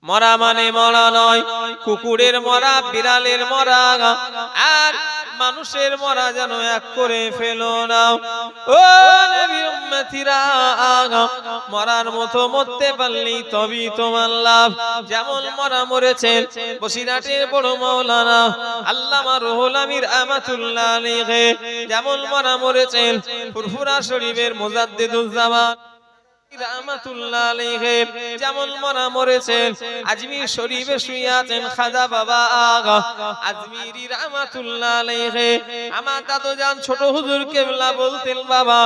মরা মানে মরা নয়, কুকুরের মরা, বিড়ালের মরা আর মানুষের মরা যেন এক করে ফেলো না। ও নবী উম্মতিরা, মরার মতো মরতে পারলেই তবেই তোমার লাভ। যেমন মরা মরেছেন বসিরহাটের বড় মাওলানা আল্লামা রুহুল আমিন রাহমাতুল্লাহ আলাইহি, যেমন মরা মরেছেন ফুরফুরা শরীফের মুজাদ্দিদুজ্জামান রাহমাতুল্লাহ আলাইহি, যেমন মরা মরেছেন আজমির শরীফে শুয়ে আছেন খাজা বাবা আগা আজমিরি রাহমাতুল্লাহ আলাইহি। আমার দাদু জান ছোট হুজুর কেবলা বলতেন, বাবা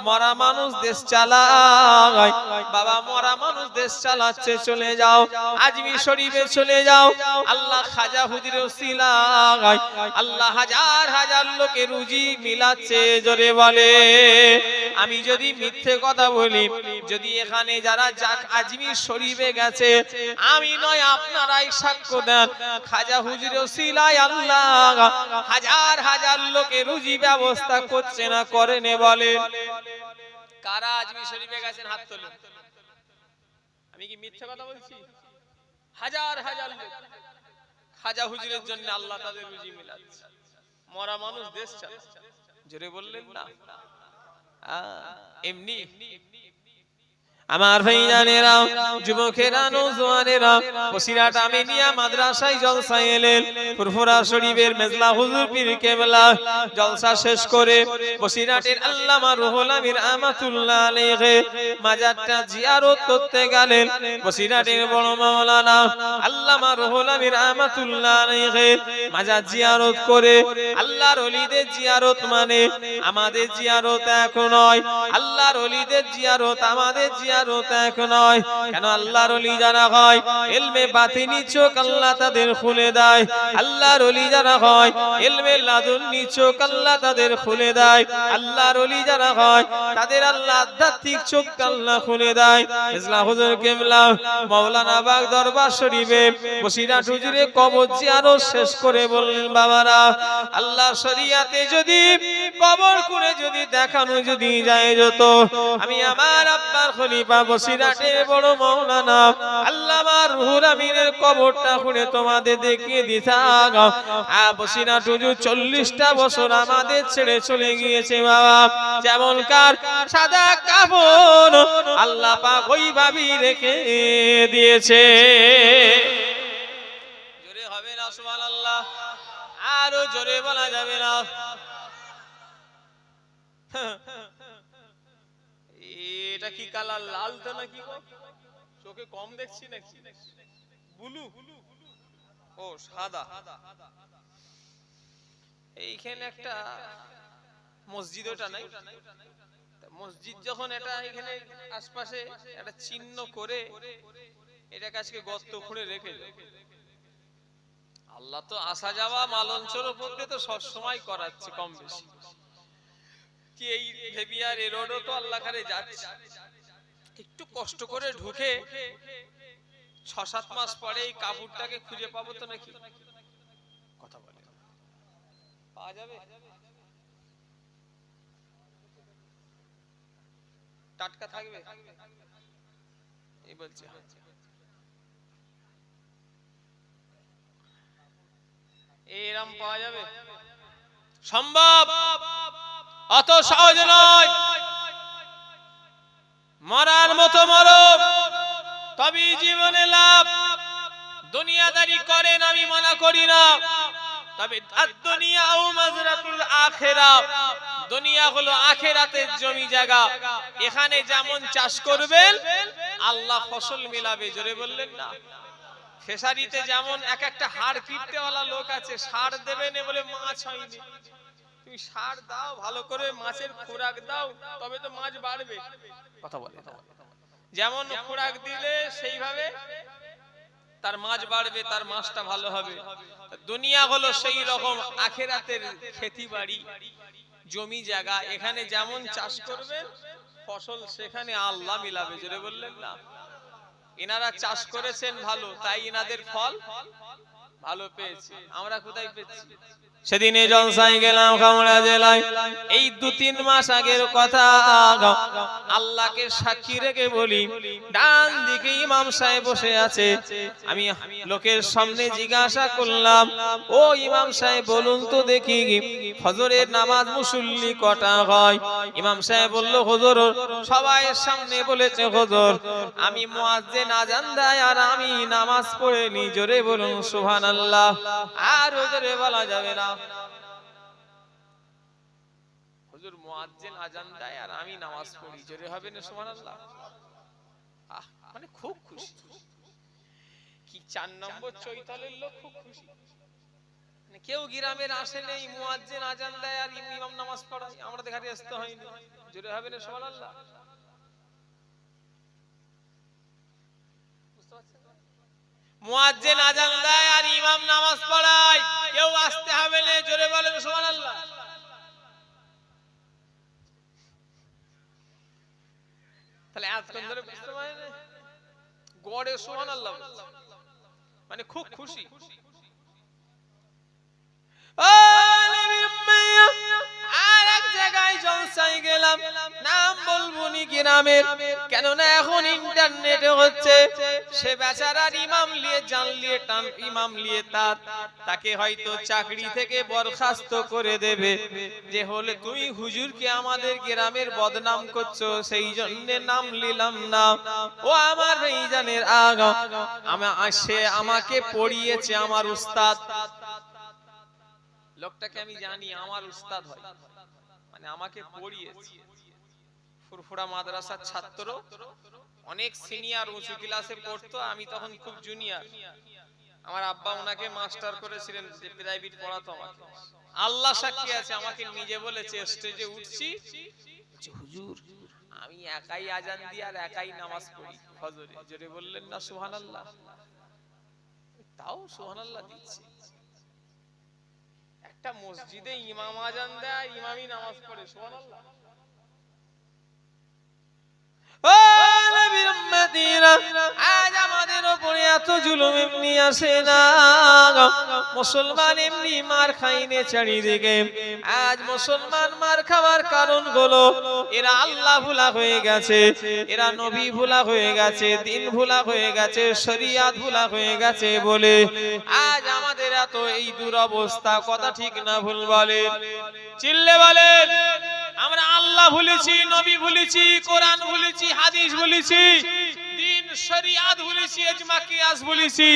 মরা মানুষ দেশ চালায়, বাবা মরা মানুষ দেশ চালাচ্ছে, চলে যাও আজমির শরীফে চলে যাও। আল্লাহ খাজা হুজুরের ওসিলায় আল্লাহ হাজার হাজার লোকে রুজি মিলাচ্ছে। জোরে বলে আমি যদি মিথ্যে কথা বলি, যদি এখানে যারা আজমির শরীফে গেছে আমি নয় আপনারাই সাক্ষ্য দেন, খাজা হুজুরের ওসিলায় আল্লাহ হাজার হাজার লোকে রুজি ব্যবস্থা করছে না করেন? বলে কারা আজমির শরীফে গেছেন হাত তোলেন। আমি কি মিথ্যে কথা বলছি? হাজার হাজার লোক খাজা হুজুরের জন্য আল্লাহ তাদের রুজি মিলাচ্ছে। মরা মানুষ দেশ চালাচ্ছে। জোরে বললেন না? এমনি আমার ভাইজানেরা, যুবকেরা, নওজোয়ানেরা, বসিরহাট আমিনিয়া মাদ্রাসায় জলসায় এলেন। ফুরফুরা শরীফের মেজলা হুজুর পীর কেবলা জলসা শেষ করে বসিরহাটের আল্লামা রুহুল আমিন রাহমাতুল্লাহ আলাইহি মাজারটা জিয়ারত করতে গেলেন। বসিরহাটের বড় মাওলানা আল্লামা রুহুল আমিন রাহমাতুল্লাহ আলাইহি মাজার জিয়ারত করে, আল্লাহর ওলিদের জিয়ারত মানে আমাদের জিয়ারত এক নয়, আল্লাহর ওলিদের জিয়ারত আমাদের জিয়ারত এক নয়। কেন? আল্লাহর ওলি যারা হয় ইলমে বাতিনি চোখ আল্লাহ তাদের খুলে দেয়, আল্লাহর ওলি যারা হয় ইলমে লাদুন্নি চোখ আল্লাহ তাদের খুলে দেয়, আল্লাহর ওলি যারা হয় তাদের আল্লাহ আধ্যাত্মিক চোখ আল্লাহ খুলে দেয়। ইসলা হুজুর কেবলা মাওলানা বাগ দরবার শরীফে বসিরহাট হুজুরে কবর জিয়ারত শেষ করে বললেন, বাবারা আল্লাহ শরিয়াতে যদি কবর করে যদি দেখানো যদি যায় যেত, আমি আমার আব্বার খলিফা বসিরহাটের বড় মাওলানা আল্লামা রুহুল আমিনের কবরটা খুঁড়ে তোমাদের দেখিয়ে দিতাম। বসিরহাট হুজুর 40টা বছর আমাদের ছেড়ে চলে গিয়েছে বাবা। যেমন কার সাদা কাফন আল্লাহ পাক ওইভাবে রেখে দিয়েছে। জোরে হবে না সুবহানাল্লাহ? আরো জোরে বলা যাবে না? এটা কি কালার? লাল তো নাকি গো? চোখে কম দেখছি নাকি? ব্লু? ও সাদা। এইখানে একটা মসজিদ, ওটা নাই? মসজিদ যখন এটা এখানে আশপাশে একটা চিহ্ন করে এটাকে আজকে গর্ত খুঁড়ে রেখে দেয়। আল্লাহ তো আসা যাওয়া মালঞ্চল উপর দিয়ে তো সব সময় করাচ্ছে কম বেশি। কি এই ভেবিয়ার এই রোডও তো আল্লাহ কারে যাচ্ছে, একটু কষ্ট করে ঢুকে 6-7 মাস পরে এই কাপড়টাকে খুঁজে পাবো তো নাকি? কথা বলে পাওয়া যাবে? টাটকা থাকবে? এই বলছি এরম পাওয়া যাবে? সম্ভব? অত সহজ নয়। মরার মতো মরো, তবে জীবনে লাভ। দুনিয়াদারি করেন আমি মানা করি না, তবে দুনিয়া ও মাজরাতুল আখিরা, দুনিয়া হলো আখিরাতের জমি জায়গা। এখানে যেমন চাষ করবেন আল্লাহ ফসল মিলাবে। জোরে বললেন না? ফেসারিতে যেমন এক একটা হাড় কিনতেওয়ালা লোক আছে, সার দেবেন বলে মাছ হয়নি, তুমি সার দাও ভালো করে, মাছের খোরাক দাও, তবে তো মাছ বাড়বে। কথা বলে যেমন খোরাক দিলে সেইভাবে তার মাছ বাড়বে, তার মাছটা ভালো হবে। দুনিয়া হলো সেই রকম আখিরাতের খেতি বাড়ি, জমি জায়গা। এখানে যেমন চাষ করবেন ফসল সেখানে আল্লাহ মিলাবে। জোরে বললেন না? এনারা চাষ করেছেন ভালো, তাই এনাদের ফল ভালো পেয়েছি, আমরা কোথায় পেয়েছি? সেদিনে জলসায় গেলাম কামড়া জেলায়, এই 2-3 মাস আগের কথা। আল্লাহকে সাক্ষী রেখে বলি, ডান দিকে ইমাম সাহেব বসে আছে। আমি লোকের সামনে জিজ্ঞাসা করলাম, ও ইমাম সাহেব বলুন তো দেখি ফজরের নামাজ মুসল্লি কটা হয়? ইমাম সাহেব বলল, হুজুর সবাই সামনে বলেছে হুজুর, আমি মুয়াজ্জিন আজান দেয় আর আমি নামাজ পড়ে নি। জোরে বলুন সুবহানাল্লাহ। আর জোরে বলা যাবে না। হুজুর মুয়াজ্জিন আজান দেয় আর আমি নামাজ পড়ি, জোরে হবে না সুবহানাল্লাহ? মানে খুব খুশি। কি 4 নম্বর চৈতালের লোক খুব খুশি। মানে কেউ গ্রামের আসে নেই, মুয়াজ্জিন আজান দেয় আর ইমাম নামাজ পড়ায়, আমরা দেখাতে আসতে হয়নি। জোরে হবে না সুবহানাল্লাহ? মুয়াজ্জিন আজান দেয় আর ইমাম নামাজ পড়ায়, কেউ আসতে হবে না। জোরে বলেন সুবহানাল্লাহ। তাহলে এতক্ষণ ধরে বুঝতে পারেন গড়ে সুবহানাল্লাহ, মানে খুব খুশি। আর এক জায়গায় জলসায় গেলাম, নাম বলবো নি গ্রামের, কেননা এখন ইন্টারনেটে হচ্ছে। সে বেচারার ইমাম লিয়ে জান লিয়ে টান, ইমাম লিয়ে তাকে হয়তো চাকরি থেকে বরখাস্ত করে দেবে, যে হলে তুমি হুজুরকে আমাদের গ্রামের বদনাম করছো, সেই জন্য নাম নিলাম না। ও আমার ভাইজানের আগা, সে আমাকে পড়িয়েছে, আমার উস্তাদ। লোকটাকে আমি জানি, আমার উস্তাদ হয়, মানে আমাকে পড়িয়েছে। ফুরফুরা মাদ্রাসার ছাত্র, অনেক সিনিয়র উঁচু ক্লাসে পড়তো, আমি তখন খুব জুনিয়র। আমার আব্বা ওনাকে মাস্টার করেছিলেন, যে প্রাইভেট পড়াতো আমাকে। আল্লাহ সাক্ষী আছে, আমাকে নিজে বলেছে, স্টেজে উঠছি, হুজুর আমি একাই আজান দিই আর একাই নামাজ পড়ি ফজরে। জোরে বললেন না সুবহানাল্লাহ? তাও সুবহানাল্লাহ দিচ্ছি। একটা মসজিদে ইমাম আজান দেয়, ইমামই নামাজ পড়ে, সুবহানাল্লাহ। ও নবীর উম্মতিরা, আজ আমাদের উপরে এত জুলুম এমনি আসে না। মুসলমান এমনি মার খাইনে চারিদিকে। আজ মুসলমান মার খাওয়ার কারণ হলো এরা আল্লাহ ভুলা হয়ে গেছে, এরা নবী ভুলা হয়ে গেছে, দিন ভুলা হয়ে গেছে, শরিয়াত ভুলা হয়ে গেছে বলে আজ আমাদের এত এই দুরবস্থা। কথা ঠিক না ভুল বলেন? চিল্লে বলেন। আমরা আল্লাহ ভুলেছি, নবী ভুলেছি, কোরআন ভুলেছি, হাদিস ভুলেছি, দিন শরিয়াত ভুলেছি, ইজমা কিয়াস ভুলেছি,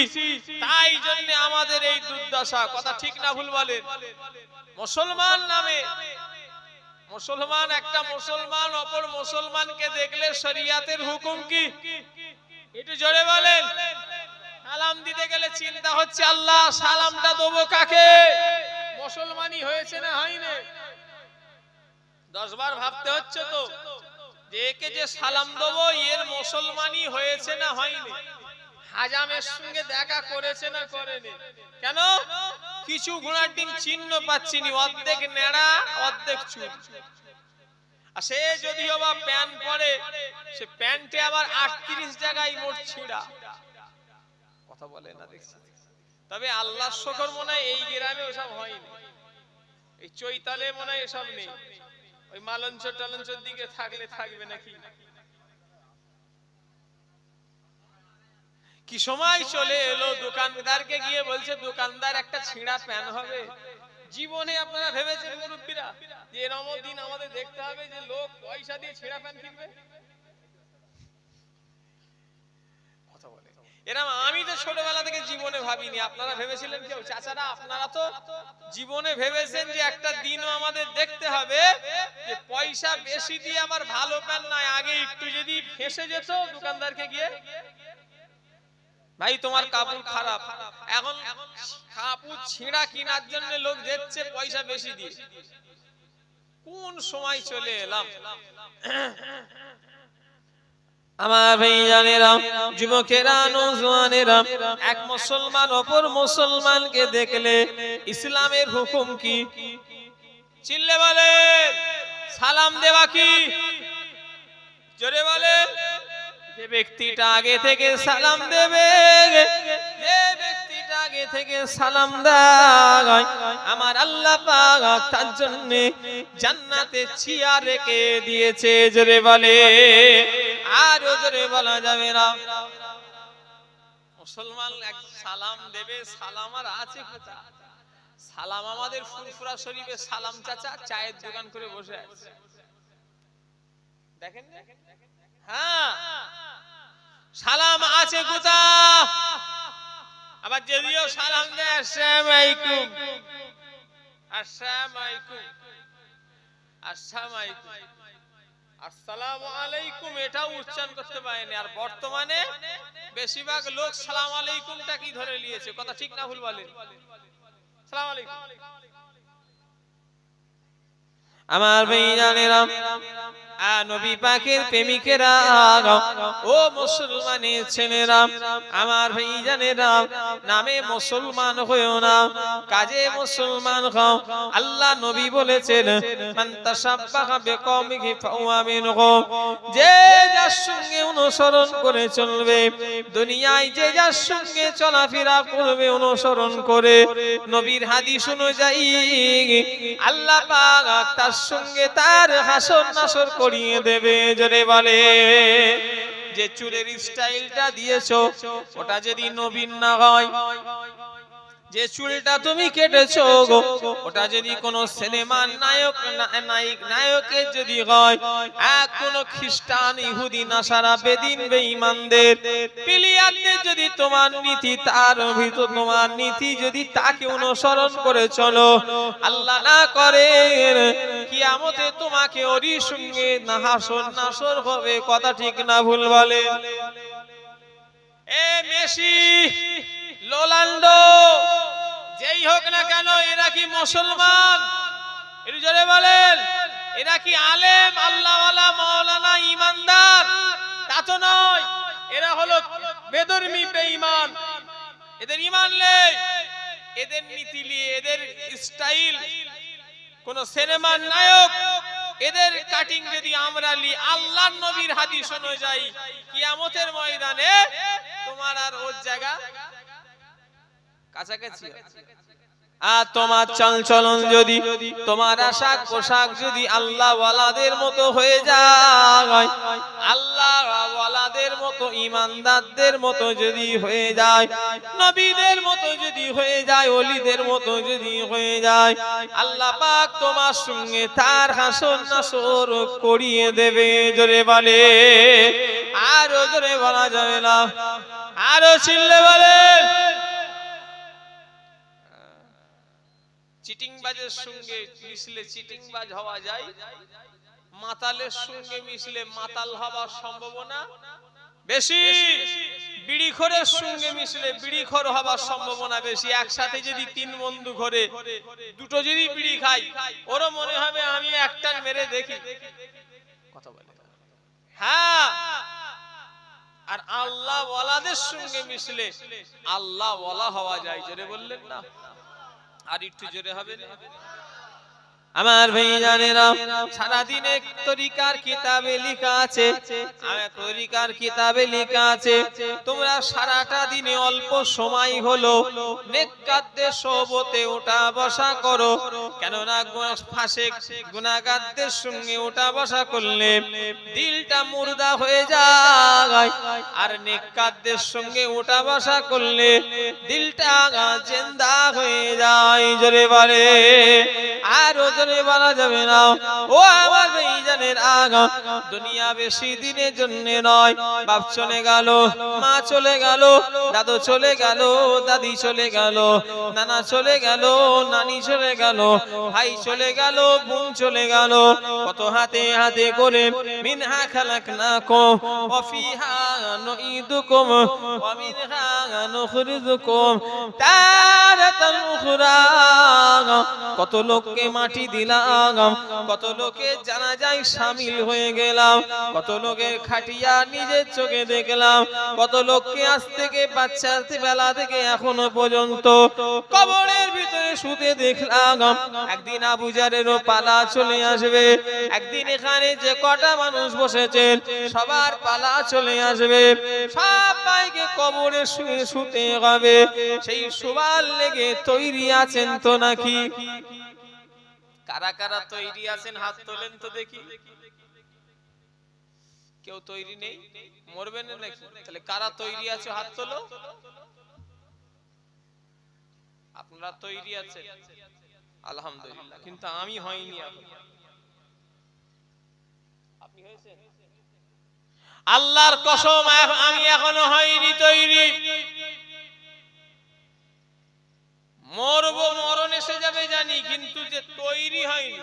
তাই জন্য আমাদের এই দুর্দশা। কথা ঠিক না ভুল বলেন? মুসলমান নামে মুসলমান, একটা মুসলমান অপর মুসলমানকে দেখলে শরিয়াতের হুকুম কি? একটু জোরে বলেন। সালাম দিতে গেলে চিন্তা হচ্ছে, আল্লাহ সালামটা দেবো কাকে? মুসলমানই হয়েছে না হয়নি? 10 বার ভাবতে হচ্ছে তো, যে একে যে সালাম দেবো এর মুসলমানই হয়েছে না হয়নি, হাজামের সঙ্গে দেখা করেছে না করেনি। কেন? কিছু ঘোড়ার ডিম চিহ্ন পাচ্ছিনি, অর্ধেক নেড়া অর্ধেক চুল। আর সে যদিও বা প্যান্ট পরে, সে প্যান্টে আবার 38 জায়গায় মোট ছিঁড়া। কথা বলে না দেখছি। তবে আল্লাহর শুকর মনে হয় এই গ্রামে ওসব হয়নি, এই চৈতালে মনে হয় এসব নেই। ওই মালঞ্চ টালঞ্চর দিকে থাকলে থাকবে নাকি? কি সময় চলে এলো, দোকানদারকে গিয়ে বলছে, দোকানদার একটা ছিঁড়া প্যান হবে? জীবনে আপনারা ভেবেছেন মুরব্বীরা যে এরকম দিন আমাদের দেখতে হবে যে লোক পয়সা দিয়ে ছিঁড়া প্যান কিনবে? কথা বলে এরকম আমি তো ছোটবেলা থেকে জীবনে ভাবিনি। আপনারা ভেবেছিলেন কেউ? চাচারা আপনারা তো জীবনে ভেবেছেন যে একটা দিনও আমাদের দেখতে হবে যে পয়সা বেশি দিয়ে আবার ভালো প্যান নয়, আগে একটু যদি ফেঁসে যেত দোকানদারকে গিয়ে, ভাই তোমার কাপড় খারাপ, এখন কাপড় ছিঁড়া কেনার জন্য লোক যাচ্ছে পয়সা বেশি দিয়ে। কোন সময় চলে এলাম? আমার ভাইজানেরা, যুবকেরা, নওজোয়ানেরা, এক মুসলমান অপর মুসলমানকে দেখলে ইসলামের হুকুম কি? চিল্লে বলেন। সালাম দেওয়া কি? জোরে বলেন। যে ব্যক্তিটা আগে থেকে সালাম দেবে, যে ব্যক্তিটা আগে আগে থেকে সালাম দেয় আমার আল্লাহ পাক তার জন্য জান্নাতে চেয়ার রেখে দিয়েছে জোরে বলে আর জোরে বলা যাবে না মুসলমান এক সালাম দেবে সালাম আর আছে কোথায় সালাম আমাদের ফুরফুরা শরীফে সালাম চাচা চায়ের দোকান করে বসে আছে দেখেন হ্যাঁ সালাম আছে কোথায় আবার যদিও সালাম দেয় আসসালামু আলাইকুম আসসালামু আলাইকুম আসসালামু আলাইকুম আসসালামু আলাইকুম এটাও উচ্চারণ করতে পারেনি আর বর্তমানে বেশিরভাগ লোক সালাম আলাইকুমটা কি ধরে নিয়েছে কথা ঠিক না ভুল বলে সালাম আলাইকুম আমার ভাইজানেরা নবী পাকের প্রেমিকেরা ও মুসলমানের ছেলেরা আমার ভাইজানেরা নামে মুসলমান হয়ো না কাজে মুসলমান হও আল্লাহ নবী বলেছেন মান তাশাব্বাহা বিকওমিহি ফাহুয়া মিনহুম যে যার সঙ্গে অনুসরণ করে চলবে দুনিয়ায় যে যার সঙ্গে চলাফেরা করবে অনুসরণ করে নবীর হাদিস অনুযায়ী আল্লাহ পাক তার সঙ্গে তার হাসর নাসর করিয়ে দেবে জোরে বলে যে চুলের স্টাইলটা দিয়েছো ওটা যদি নবীন না হয় যে চুলটা তুমি কেটেছো ওটা যদি কোন সিনেমার নায়কের যদি হয় এক কোন খ্রিস্টান ইহুদি নাসারা বেদিন বেঈমানদের প্লেয়ারদের যদি তোমার নীতি তার ভিতর তোমার নীতি যদি তাকে অনুসরণ করে চলো আল্লাহ না করে কিয়ামতে তোমাকে ওরই সঙ্গে হাসর নাসর হবে কথা ঠিক না ভুল বলে এ মেসি রোনাল্ডো যেই হোক না কেন এরা কি মুসলমান একটু জোরে বলেন এরা কি আলেম আল্লাহওয়ালা মাওলানা ঈমানদার তা তো নয় এরা হলো বেধর্মী বেঈমান এদের ঈমান নেই এদের নীতি নিয়ে এদের স্টাইল কোন সিনেমার নায়ক এদের কাটিং যদি আমরা লি আল্লাহর নবীর হাদিস অনুযায়ী কিয়ামতের ময়দানে তোমার আর ওর জায়গা কাছাকাছি আর তোমার চলচলন যদি তোমার আশাক পোশাক যদি আল্লাহ ওয়ালাদের মতো হয়ে যায় আল্লাহ ওয়ালাদের মতো ঈমানদারদের মতো যদি হয়ে যায় নবীদের মতো যদি হয়ে যায় ওলিদের মতো যদি হয়ে যায় আল্লাহ পাক তোমার সঙ্গে তার হাসর নাসর করিয়ে দেবে জোরে বলে আরো জোরে বলা যাবে না আরো চিল্লে বলে চিটিংবাজের সঙ্গে মিশলে চিটিংবাজ হওয়া যায় মাতালের সঙ্গে মিশলে মাতাল হওয়ার সম্ভাবনা বেশি বিড়িখোরের সঙ্গে মিশলে বিড়িখোর হওয়ার সম্ভাবনা বেশি একসাথে যদি তিন বন্ধু ঘরে দুটো যদি বিড়ি খাই ওরও মনে হবে আমি একটা মেরে দেখি কথা বলে হ্যাঁ আর আল্লাহ ওয়ালাদের সঙ্গে মিশলে আল্লাহ ওয়ালা হওয়া যায় জোরে বললেন না আর একটু জোরে হবে আমার ভাইজানেরা সারা দিনে তরিকার কিতাবে লেখা আছে আমার তরিকার কিতাবে লেখা আছে তোমরা সারাটা দিনে অল্প সময় হলো নেককারদের সোহবতে ওঠা বসা করো কেননা ফাসিক গুনাহগারদের সঙ্গে ওঠা বসা করলে দিলটা মুর্দা হয়ে যায় আর নেককারদের সঙ্গে ওঠা বসা করলে দিলটা জিন্দা হয়ে যায় জোরে বলে আর বলা যাবে না ও আমার ভাইজানের আগা দুনিয়া বেশি দিনের জন্য নয় বাপ চলে গেল মা চলে গেল দাদু চলে গেল দাদি চলে গেল নানা চলে গেল নানি চলে গেল ভাই চলে গেল বোন চলে গেল কত হাতে হাতে করে মিনহা খালাকনাকুম ওয়া ফিহা নুঈদুকুম ওয়া মিনহা নুখরিজুকুম তারাতান উখরা কত লোককে মাটি দিলাম কত লোকে জানাজায় শামিল হয়ে গেলাম, কত লোকের খাটিয়া নিজের চোখে দেখলাম, কত লোককে আজ থেকে বাচ্চা বেলা থেকে এখনো পর্যন্ত কবরের ভিতরে শুতে দেখলাম। একদিন আবু জারেরও পালা চলে আসবে, একদিন এখানে যে কটা মানুষ বসেছেন সবার পালা চলে আসবে, সবাইকে কবরে শুয়ে শুতে হবে। সেই শোবার লেগে তৈরি আছেন তো নাকি? কারা কারা তৈরি আছেন হাত তোলেন তো দেখি। কেউ তৈরি নেই? মরবেন নাকি? তাহলে কারা তৈরি আছে হাত তোলো। আপনারা তৈরি আছেন আলহামদুলিল্লাহ, কিন্তু আমি হইনি। আপনি হয়েছেন? আল্লাহর কসম আমি এখনো হইনি তৈরি। মরবো, মরণ এসে যাবে জানি, কিন্তু যে তৈরি হয়নি।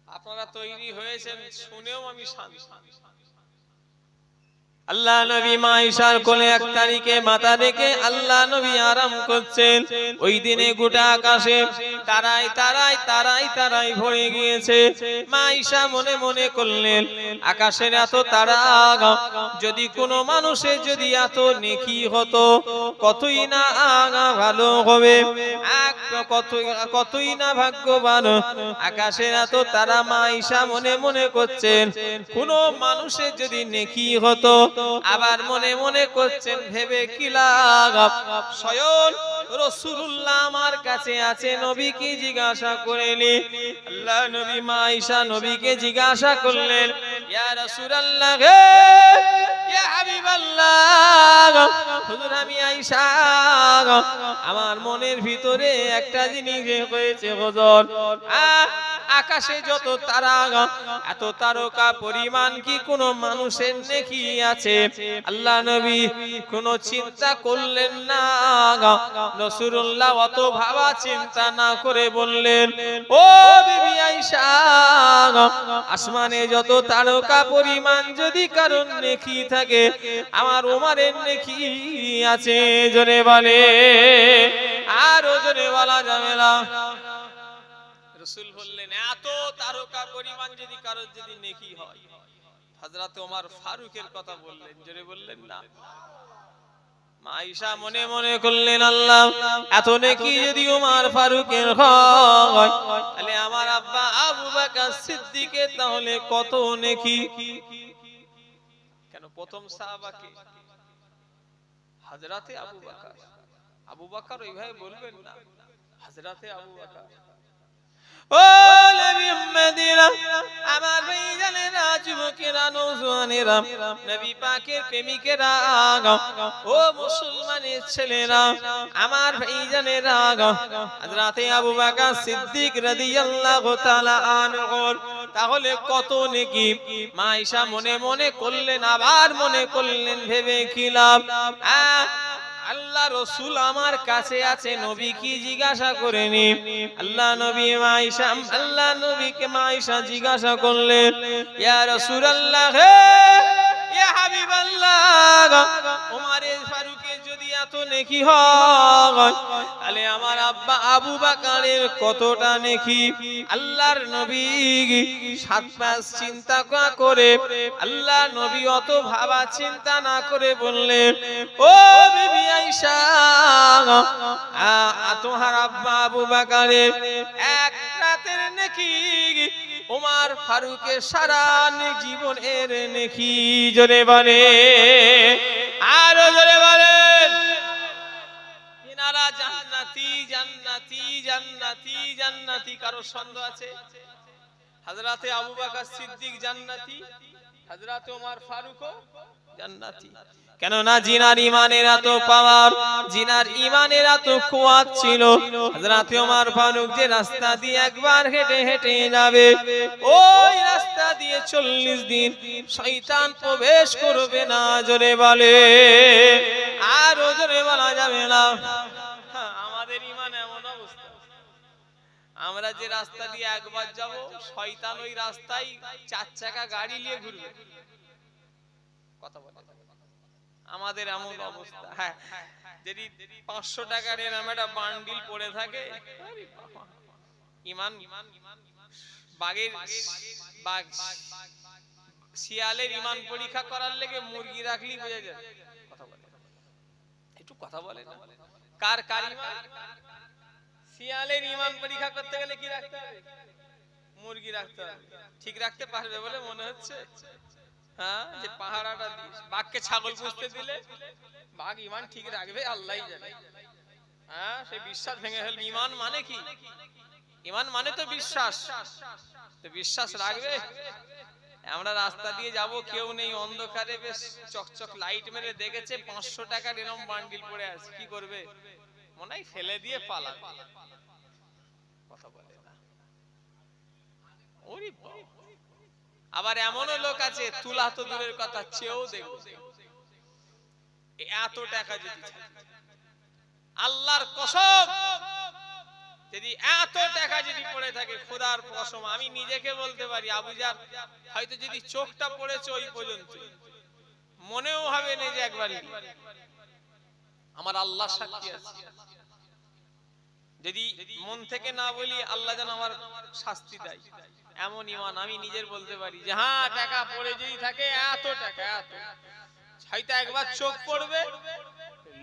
আপনারা তৈরি হয়েছেন শুনেও আমি শান্তি। আল্লাহ নবী মা আয়েশার কোলে 1 তারিখে মাথা রেখে আল্লাহ নবী আরাম করছেন। ওই দিনে গোটা আকাশে তারাই তারাই তারাই তারাই ভরে গিয়েছে। মা আয়েশা মনে মনে করলেন, আকাশের এত তারা, যদি কোনো মানুষের যদি এত নেকি হতো কতই না ভালো হবে, কতই না ভাগ্যবান। আকাশের এত তারা, মা আয়েশা মনে মনে করছেন কোনো মানুষের যদি নেকি হতো। আবার মনে মনে করছেন ভেবে কি লাভ, স্বয়ং রাসূলুল্লাহ আমার কাছে আছে, নবীকে জিজ্ঞাসা করেনি। আল্লাহ নবী মা আয়েশা নবীকে জিজ্ঞাসা করলেন, ইয়া রাসূলুল্লাহ, ইয়া হাবিবাল্লাহ, হুজুর আমি আয়েশা, আমার মনের ভিতরে একটা জিনিস হয়েছে হুজুর, আকাশে যত তারা, এত তারকা পরিমাণ কি কোনো মানুষের নেকি আছে? আল্লাহ নবী কোনো চিন্তা করলেন না। রাসূলুল্লাহ অত ভাবা চিন্তা না করে বললেন, ও বিবি আয়েশা, আসমানে যত তারকা পরিমাণ যদি কারণ নেকি থাকে, আমার ওমরের নেকি আছে। জোরে বলে, আর জোরে বলা যাবে না। রাসূল বললেন, এত তারকা পরিমাণ যদি কারোর যদি নেকি হয়, হযরত ওমর ফারুকের কথা বললেন, জোরে বললেন না। মা আয়েশা মনে মনে করলেন, আল্লাহ এত নেকি যদি ওমর ফারুকের হয়, তাহলে আমার আব্বা আবু বকর সিদ্দিকের তাহলে কত নেকি? কেন প্রথম সাহাবাকে হযরতে আবু বকর, আবু বকর ওইভাবে বলবেন না, হযরতে আবু বকর। ও নবী উম্মতিরা, আমার ভাইজানেরা, যুবকেরা, নওজওয়ানেরা, নবী পাকের প্রেমিকেরা, ও মুসলমানের ছেলেরা, আমার ভাইজানেরা, হযরতে আবু বকর সিদ্দিক রাদিয়াল্লাহু তাআলা আনহু তাহলে কত নেকি? মা আয়েশা মনে মনে করলেন, আবার মনে করলেন ভেবে কি লাভ, আল্লাহ রাসূল আমার কাছে আছে, নবী কি জিজ্ঞাসা করেনি। আল্লাহ নবী মা আয়েশা, আল্লাহ নবীকে মা আয়েশা জিজ্ঞাসা করলেন, ইয়া রাসূলুল্লাহ, ইয়া হাবিবাল্লাহ, ওমরের ফারুকের যদি এত নেকি হয়, তাহলে আমার আব্বা আবু বকরের কতটা নেকি? আল্লাহর নবী 7-5 চিন্তা করে, আল্লাহ নবী অত ভাবা চিন্তা না করে বললেন, ও বিবি আয়েশা, তোমার আব্বা আবু বকরের এক রাতের নেকি ওমর ফারুকের সারা জীবনের নেকি। জোরে বলে, আর জোরে বলেন, এনারা জান্নাতি জান্নাতি জান্নাতি জান্নাতি। কারো সন্দেহ আছে? হযরতে আবু বকর সিদ্দিক জান্নাতি, হযরতে ওমর ফারুকও জান্নাতি। কেননা জিনার ইমানের এত পাওয়ার, জিনার ইমানের এত কুওয়াত ছিল। হযরতে ওমর ফারুক যে রাস্তা দিয়ে একবার হেঁটে হেঁটে যাবে, ওই রাস্তা দিয়ে 40 দিন শয়তান প্রবেশ করবে না। জোরে বলে, আর জোরে বলা যাবে না। আমাদের ইমান এমন অবস্থা, আমরা যে রাস্তা দিয়ে একবার যাব, শয়তান ওই রাস্তায় 4 চাকা গাড়ি নিয়ে ঘুরবে। কথা বলে আমাদের এমন অবস্থা। হ্যাঁ, যদি 500 টাকার এরকম একটা বান্ডিল পড়ে থাকে, ইমান বাঘের বাঘ শিয়ালের ঈমান পরীক্ষা করার লেগে মুরগি রাখলি বোঝা যায়। কথা বলে একটু কথা বলে না, কার কার ঈমান? শিয়ালের ঈমান পরীক্ষা করতে গেলে কি রাখতে হবে? মুরগি রাখতে হবে। ঠিক রাখতে পারবে বলে মনে হচ্ছে? হ্যাঁ, যে পাহারাটা দিস। বাঘকে ছাগল পুষতে দিলে বাঘ ঈমান ঠিক রাখবে আল্লাহই জানে। হ্যাঁ, সেই বিশ্বাস ভেঙে ফেলবে। ঈমান মানে কি? ঈমান মানে তো বিশ্বাস। তো বিশ্বাস রাখবে? আমরা রাস্তা দিয়ে যাব, কেউ নেই, অন্ধকারে বেশ চকচক লাইট মেরে দেখেছে 500 টাকার এরকম বান্ডিল পড়ে আছে, কি করবে? মনে হয় ফেলে দিয়ে পালা। কথা বলে না। ওরে বাবা, আবার এমনও লোক আছে তুলা তো দূরের কথা, চেয়েও দেখবে এত টাকা যদি আল্লাহর কসম, যদি এত টাকা যদি পড়ে থাকে, খোদার কসম আমি নিজেকে বলতে পারি, আবু জার হয়তো যদি চোখটা পড়েছে ওই পর্যন্ত, মনেও হবে না যে একবার আমার আল্লাহ সাক্ষী আছে। যদি মন থেকে না বলি আল্লাহ যেন আমার শাস্তি দেয়, এমন ঈমান আমি নিজের বলতে পারি যে হ্যাঁ, টাকা পড়ে যদি থাকে এত টাকা, এত হয়তো একবার চোখ পড়বে,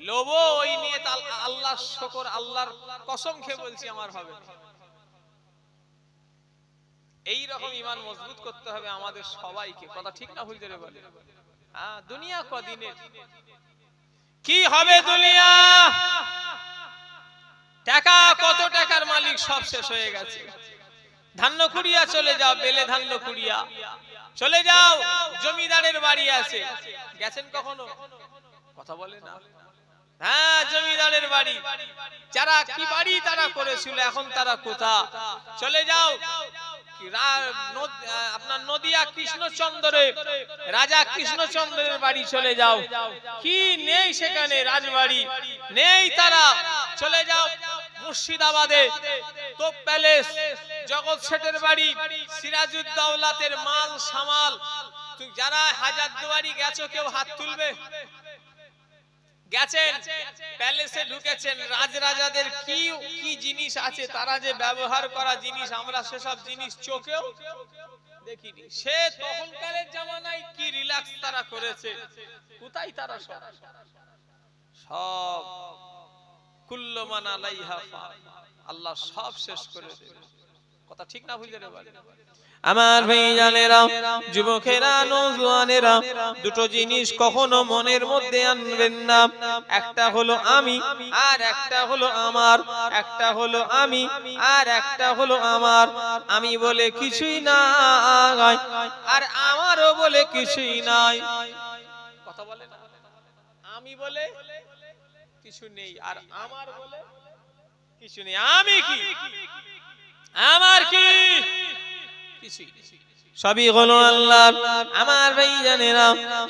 লোভ ওই নিয়ে আল্লাহর শুকর, আল্লাহর কসম খেয়ে বলছি আমার হবে। এই রকম ঈমান মজবুত করতে হবে আমাদের সবাইকে। কথা ঠিক না ভুল করে বলে? হ্যাঁ, দুনিয়া কদিনের, কি হবে দুনিয়া? টাকা, কত টাকার মালিক সব শেষ হয়ে গেছে। ধান্য কুড়িয়া চলে যাও, বেলে ধান্য কুড়িয়া চলে যাও, জমিদারের বাড়ি আছে, গেছেন কখনো? কথা বলে না। হ্যাঁ, জমিদারের বাড়ি, যারা কি বাড়ি তারা করেছিল, এখন তারা কোথা? চলে যাও আপনার নদিয়া কৃষ্ণচন্দ্রে, রাজা কৃষ্ণচন্দ্রের বাড়ি চলে যাও, কি নেই সেখানে? রাজবাড়ি নেই। তারা চলে যাও মুর্শিদাবাদে, তোপ প্যালেস, জগৎ শেঠের বাড়ি, সিরাজউদ্দৌলাতের মাল সামাল। যারা হাজারদুয়ারি গেছো কেউ হাত তুলবে? গেছেন, প্যালেসে ঢুকেছেন, রাজরাজাদের কি কি জিনিস আছে, তারা যে ব্যবহার করা জিনিস, আমরা সেসব জিনিস চোখেও দেখিনি। সে তখনকারের জামানায় কি রিল্যাক্স তারা করেছে, কোথায় তারা? সব কুল্লু মান আলাইহা ফান, আল্লাহ সব শেষ করে দেবে। কথা ঠিক না ভুল করে বলে? আমার ভাইজানেরা, যুবকেরা, নওজোয়ানেরা, দুটো জিনিস কখনো মনের মধ্যে আনবেন না। একটা হলো আমি, আর একটা হলো আমার। একটা হলো আমি, আর একটা হলো আমার। আমি বলে কিছুই নাই, আর আমারও বলে কিছুই নাই। কথা বলে না? আমি বলে কিছু নেই, আর আমার বলে কিছু নেই। আমি কি, আমার কি? সবই হলো আল্লাহর। আমার ভাইজানেরা,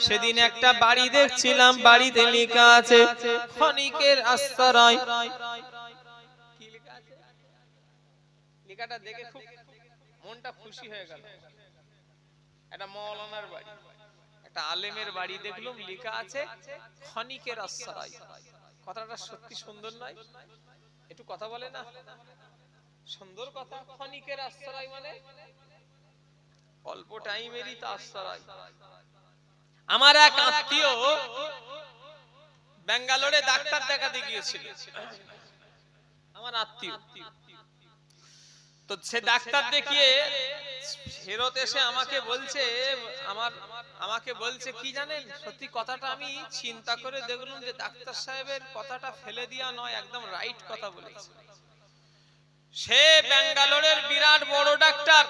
সেদিন একটা বাড়ি দেখছিলাম, বাড়িতে লেখা আছে ক্ষণিকের আশ্রয়। কি লেখা আছে? লেখাটা দেখে খুব মনটা খুশি হয়ে গেল। একটা মাওলানার বাড়ি, একটা আলেমের বাড়ি দেখলাম, লেখা আছে ক্ষণিকের আশ্রয়। কথাটা সত্যি সুন্দর নয়? একটু কথা বলে না? সুন্দর কথা। ক্ষণিকের আশ্রয় মানে অল্প টাইমেরই তো আশ্রয়। আমার এক আত্মীয় বেঙ্গালোরে ডাক্তার দেখাতে গিয়েছিল, আমার আত্মীয়। তো সে ডাক্তার দেখিয়ে ফেরত এসে আমাকে বলছে কি জানেন, সত্যি কথাটা আমি চিন্তা করে দেখলাম যে ডাক্তার সাহেবের কথাটা ফেলে দিয়া নয়, একদম রাইট কথা বলেছে। সে বেঙ্গালোরের বিরাট বড় ডাক্তার।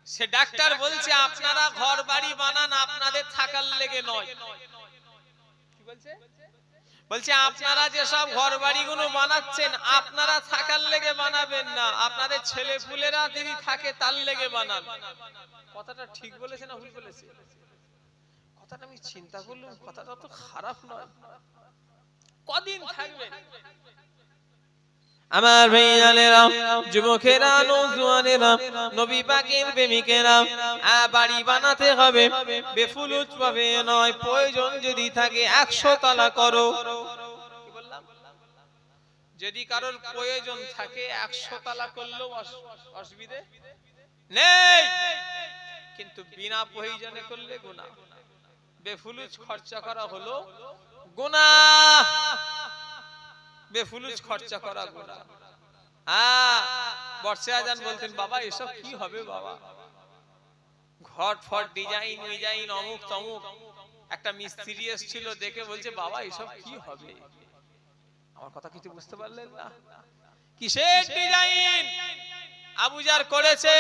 সে ডাক্তার বলছে আপনারা ঘর বাড়ি বানান আপনাদের থাকার লেগে নয়। কি বলছে? বলছে আপনারা যে সব ঘর বাড়িগুলো বানাচ্ছেন আপনারা থাকার লেগে বানাবেন না, আপনাদের ছেলেপুলেরা যদি থাকে তার লেগে বানান। কথাটা ঠিক বলেছে না ভুল বলেছে? কথাটা আমি চিন্তা করলাম, কথাটা তো খারাপ নয়। কদিন থাকবেন? আমার ভাইজানেরা, যুবকেরা, নওজোয়ানেরা, নবী পাকের প্রেমিকেরা, বাড়ি বানাতে হবে বেফুলুজ ভাবে নয়, প্রয়োজন যদি থাকে 100 তলা করো। কি বললাম? যদি কারোর প্রয়োজন থাকে 100 তালা করলেও অসুবিধে নেই, কিন্তু বিনা প্রয়োজনে করলে গুনাহ। বেফুলুজ খরচা করা হলো গুনাহ, বেফুলুজ খরচা করা গুনাহ। বর্ষে আজান বলতেন, বাবা এসব কি হবে বাবা, ঘট ফট ডিজাইন ডিজাইন অমুক তমুক। একটা মিস্ত্রি এসেছিল, দেখে বলছে, বাবা এসব কি হবে। আমার কথা কিছু বুঝতে পারলেন না? কিসের ডিজাইন আবুজার করেছে,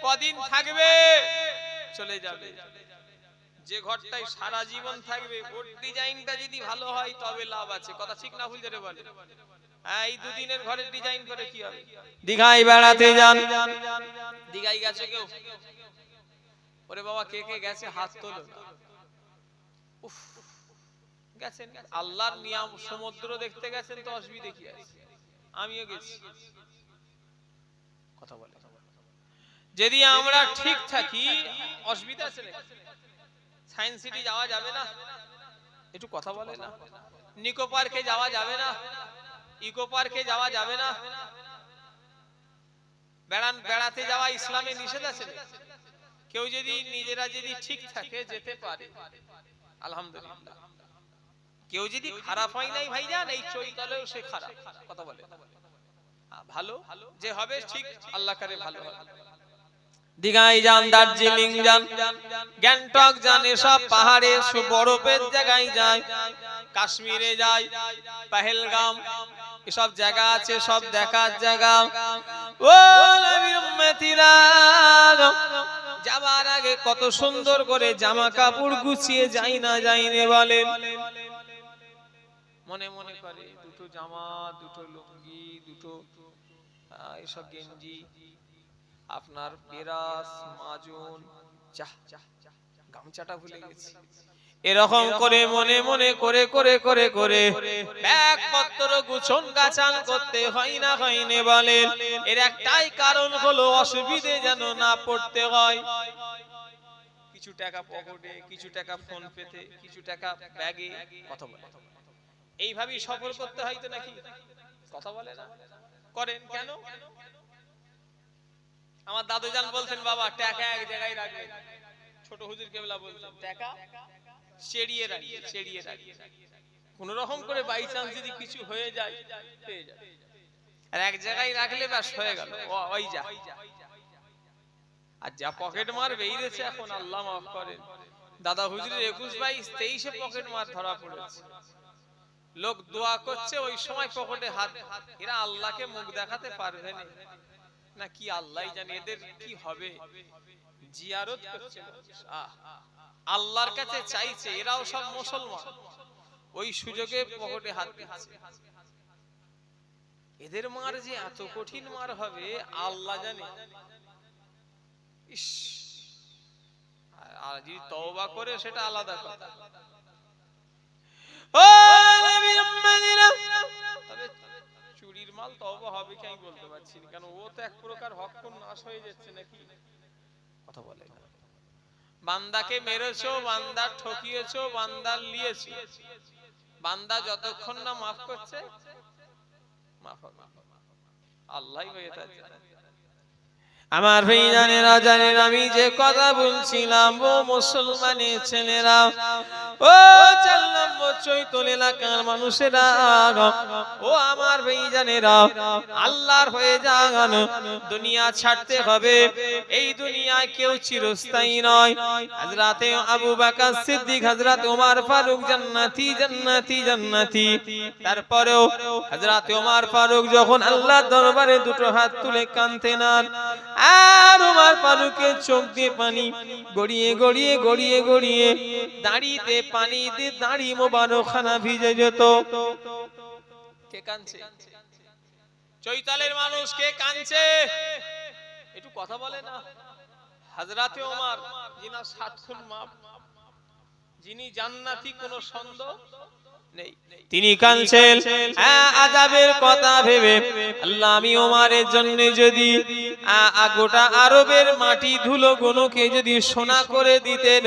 কদিন থাকবে চলে যাবে। যে ঘরটাই সারা জীবন থাকবে, ওর ডিজাইনটা যদি ভালো হয় তবে লাভ আছে। কথা ঠিক না ভুল ধরে বলে? এই দুদিনের ঘরের ডিজাইন করে কি হবে? দীঘায় বেড়াতে যান, দীঘায় গেছে কেউ? ওরে বাবা, কে কে গেছে হাত তোলো। উফ, গেছেন, আল্লাহর নিয়ম, সমুদ্র দেখতে গেছেন তো অসুবিধা কি আছে? আমিও গেছি। কথা বলে, যদি আমরা ঠিক থাকি অসুবিধা আছে নাকি? সায়েন্স সিটি যাওয়া যাবে না? একটু কথা বলে না? নিকো পার্কে যাওয়া যাবে না? ইকো পার্কে যাওয়া যাবে না? বেড়াতে যাওয়া ইসলামে নিষেধ আছে? কেউ যদি নিজেরা যদি ঠিক থাকে যেতে পারে, আলহামদুলিল্লাহ। কেউ যদি খারাপ হয় নাই ভাইজান, এই চৈতালেও সে খারাপ। কথা বলে, ভালো যে হবে ঠিক আল্লাহ করে ভালো হবে। দীঘায় যান, দার্জিলিং যান, গ্যাংটক যান, এসব পাহাড়ে বরফের জায়গায় যায়, কাশ্মীরে যায়, পহেলগাম, এসব জায়গা আছে, সব দেখার জায়গা। ও নবীর উম্মতিরা, যাবার আগে কত সুন্দর করে জামা কাপড় গুছিয়ে যাই না যাইনে বলেন। মনে মনে করে দুটো জামা, দুটো লুঙ্গি, দুটো এসব গেঞ্জি, আপনার বেরাস, মাজন, গামছাটা ভুলে গেছি। এরকম করে মনে মনে করে করে করে করে ব্যাগপত্র গুছন গাছান করতে হয় না হয়নি বলেন। এর একটাই কারণ হলো অসুবিধে যেন না পড়তে হয়। কিছু টাকা পকেটে, কিছু টাকা ফোন পেতে, কিছু টাকা ব্যাগে। কথা বলে, এইভাবেই সফর করতে হয় তো নাকি? কথা বলে না? করেন কেন? আমার দাদুজান বলতেন, বাবা টাকা এক জায়গায় রাখবেন। ছোট হুজুর কেবলা বলতেন, টাকা চেড়িয়ে রাখবেন, চেড়িয়ে রাখবেন। কোন রকম করে বাই চান্স যদি কিছু হয়ে যায় পেয়ে যাবে। আর এক জায়গায় রাখলে ব্যাস হয়ে গেল, ওই যা। আর যা পকেট মার বেরিয়েছে এখন, আল্লাহ মাফ করেন, দাদা হুজুরের 21, 22, 23-এ পকেট মার ধরা পড়েছে। লোক দোয়া করছে, ওই সময় পকেটে হাত। এরা আল্লাহকে মুখ দেখাতে পারবে না কি আল্লাহই জানে এদের কি হবে। জিয়ারত করছে, আল্লাহর কাছে চাইছে, এরাও সব মুসলমান, ওই সুযোগে পকেটে হাত দিচ্ছে। এদের মার যে এত কঠিন মার হবে আল্লাহ জানে। ইস, আর যদি তওবা করে সেটা আলাদা কথা। ও নবীর উম্মতিরা, তবে চুরির মাল তওবা হবে কি আমি বলতে পারছি না, কারণ ও তো এক প্রকার হক নাশ হয়ে যাচ্ছে নাকি? কথা বলে না? বান্দাকে মেরেছো, বান্দা ঠকিয়েছো, বান্দার লিয়েছো, বান্দা যতক্ষণ না মাফ করছে মাফ হবে আল্লাহই হয়ে থাকে। আমার ভাইজানেরা জানেন আমি যে কথা বলছিলাম, ও মুসলমানের ছেলেরা, ও 4 নম্বর চৈতল এলাকার মানুষেরা, ও আমার ভাইজানেরা, আল্লাহর হয়ে যান। দুনিয়া ছাড়তে হবে, এই দুনিয়ায় কেউ চিরস্থায়ী নয়। হযরতে আবু বকর সিদ্দিক, হযরতে ওমর ফারুক জান্নাতি জান্নাতি জান্নাতি। তারপরেও হযরতে ওমর ফারুক যখন আল্লাহর দরবারে দুটো হাত তুলে কাঁদতেন, আর ওমর ফারুকের চোখ দিয়ে পানি গড়িয়ে গড়িয়ে গড়িয়ে গড়িয়ে দাড়িতে পানি দিয়ে দাড়ি মোবারকখানা ভিজে যেত। কে কাঁদছে? চৈতালের মানুষ কে কাঁদছে? একটু কথা বলে না? হযরতে ওমর, যিনি 7 খুন মাফ, যিনি জান্নাতি, কোনো সন্দেহ নেই। তিনি কাঁদছেন আযাবের কথা ভেবে। আল্লাহ আমি ওমরের জন্য যদি গোটা আরবের মাটি ধুলোগুলোকে যদি সোনা করে দিতেন,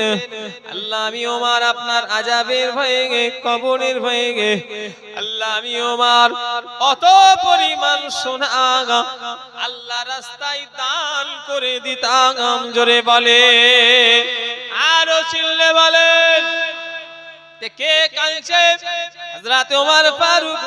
আল্লাহ আমি ওমর আপনার আযাবের ভয়ে কবরের ভয়ে আল্লাহ আমি ওমর অত পরিমাণ সোনা আল্লাহ রাস্তায় দান করে দিতাম। জোরে বলে, আরো চিল্লে বলেন কে কাঁদছে? হযরত ওমর ফারুক।